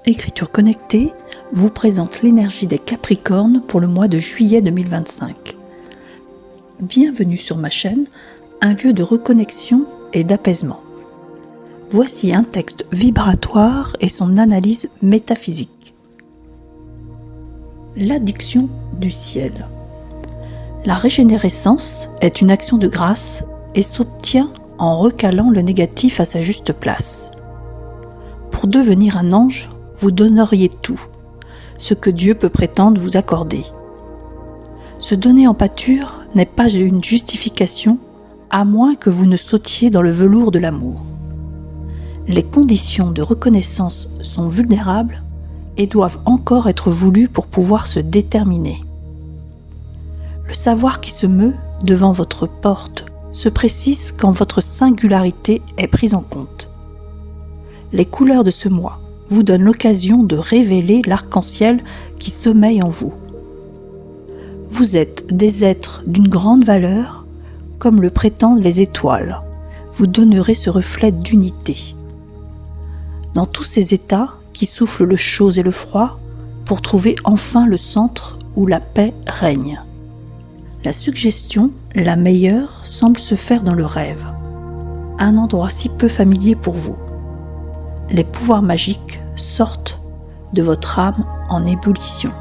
Écriture connectée vous présente l'énergie des Capricornes pour le mois de juillet 2025. Bienvenue sur ma chaîne, un lieu de reconnexion et d'apaisement. Voici un texte vibratoire et son analyse métaphysique. L'addiction du ciel. La régénérescence est une action de grâce et s'obtient en recalant le négatif à sa juste place. Pour devenir un ange, vous donneriez tout, ce que Dieu peut prétendre vous accorder. Se donner en pâture n'est pas une justification, à moins que vous ne sautiez dans le velours de l'amour. Les conditions de reconnaissance sont vulnérables et doivent encore être voulues pour pouvoir se déterminer. Le savoir qui se meut devant votre porte se précise quand votre singularité est prise en compte. Les couleurs de ce mois vous donnent l'occasion de révéler l'arc-en-ciel qui sommeille en vous. Vous êtes des êtres d'une grande valeur, comme le prétendent les étoiles. Vous donnerez ce reflet d'unité. Dans tous ces états qui soufflent le chaud et le froid, pour trouver enfin le centre où la paix règne. La suggestion, la meilleure, semble se faire dans le rêve, un endroit si peu familier pour vous. Les pouvoirs magiques sortent de votre âme en ébullition.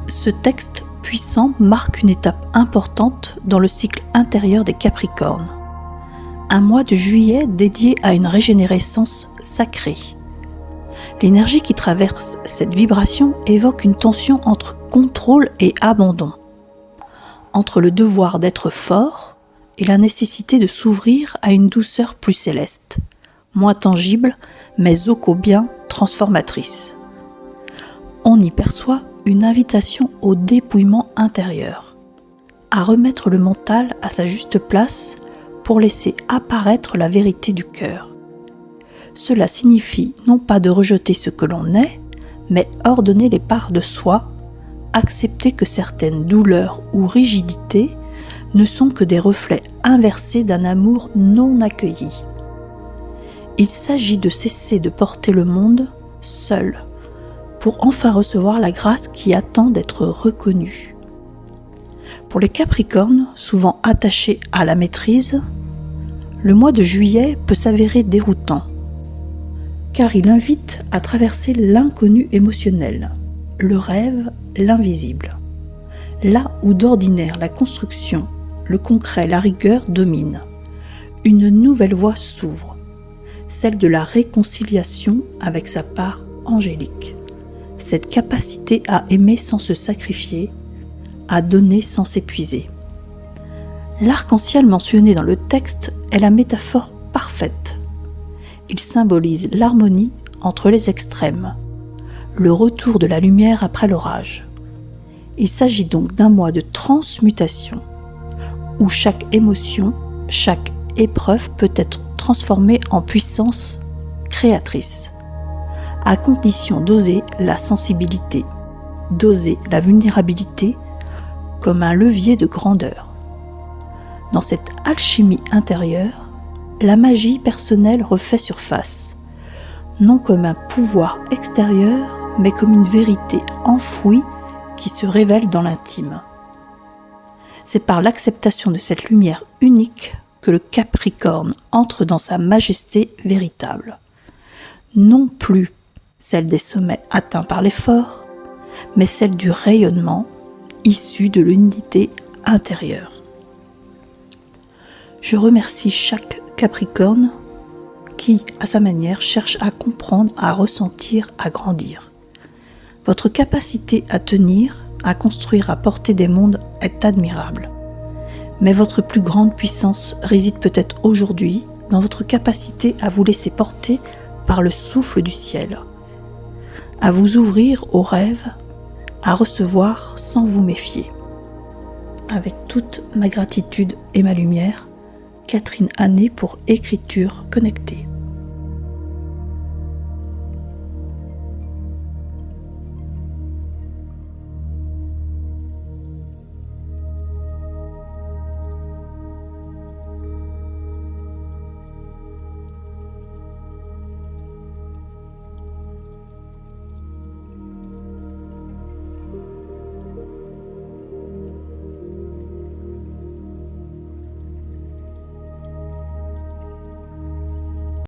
Ce texte puissant marque une étape importante dans le cycle intérieur des Capricornes. Un mois de juillet dédié à une régénérescence sacrée. L'énergie qui traverse cette vibration évoque une tension entre contrôle et abandon, entre le devoir d'être fort et la nécessité de s'ouvrir à une douceur plus céleste, moins tangible, mais ô combien transformatrice. On y perçoit une invitation au dépouillement intérieur, à remettre le mental à sa juste place pour laisser apparaître la vérité du cœur. Cela signifie non pas de rejeter ce que l'on est, mais ordonner les parts de soi, accepter que certaines douleurs ou rigidités ne sont que des reflets inversés d'un amour non accueilli. Il s'agit de cesser de porter le monde seul, pour enfin recevoir la grâce qui attend d'être reconnue. Pour les Capricornes, souvent attachés à la maîtrise, le mois de juillet peut s'avérer déroutant, car il invite à traverser l'inconnu émotionnel, le rêve, l'invisible. Là où d'ordinaire la construction, le concret, la rigueur dominent, une nouvelle voie s'ouvre, celle de la réconciliation avec sa part angélique. Cette capacité à aimer sans se sacrifier, à donner sans s'épuiser. L'arc-en-ciel mentionné dans le texte est la métaphore parfaite. Il symbolise l'harmonie entre les extrêmes, le retour de la lumière après l'orage. Il s'agit donc d'un mois de transmutation, où chaque émotion, chaque épreuve peut être transformée en puissance créatrice, à condition d'oser la sensibilité, d'oser la vulnérabilité comme un levier de grandeur. Dans cette alchimie intérieure, la magie personnelle refait surface, non comme un pouvoir extérieur, mais comme une vérité enfouie qui se révèle dans l'intime. C'est par l'acceptation de cette lumière unique que le Capricorne entre dans sa majesté véritable. Non plus celle des sommets atteints par l'effort, mais celle du rayonnement issu de l'unité intérieure. Je remercie chaque Capricorne qui, à sa manière, cherche à comprendre, à ressentir, à grandir. Votre capacité à tenir, à construire, à porter des mondes est admirable. Mais votre plus grande puissance réside peut-être aujourd'hui dans votre capacité à vous laisser porter par le souffle du ciel, à vous ouvrir aux rêves, à recevoir sans vous méfier. Avec toute ma gratitude et ma lumière, Catherine Hannet pour Écriture connectée.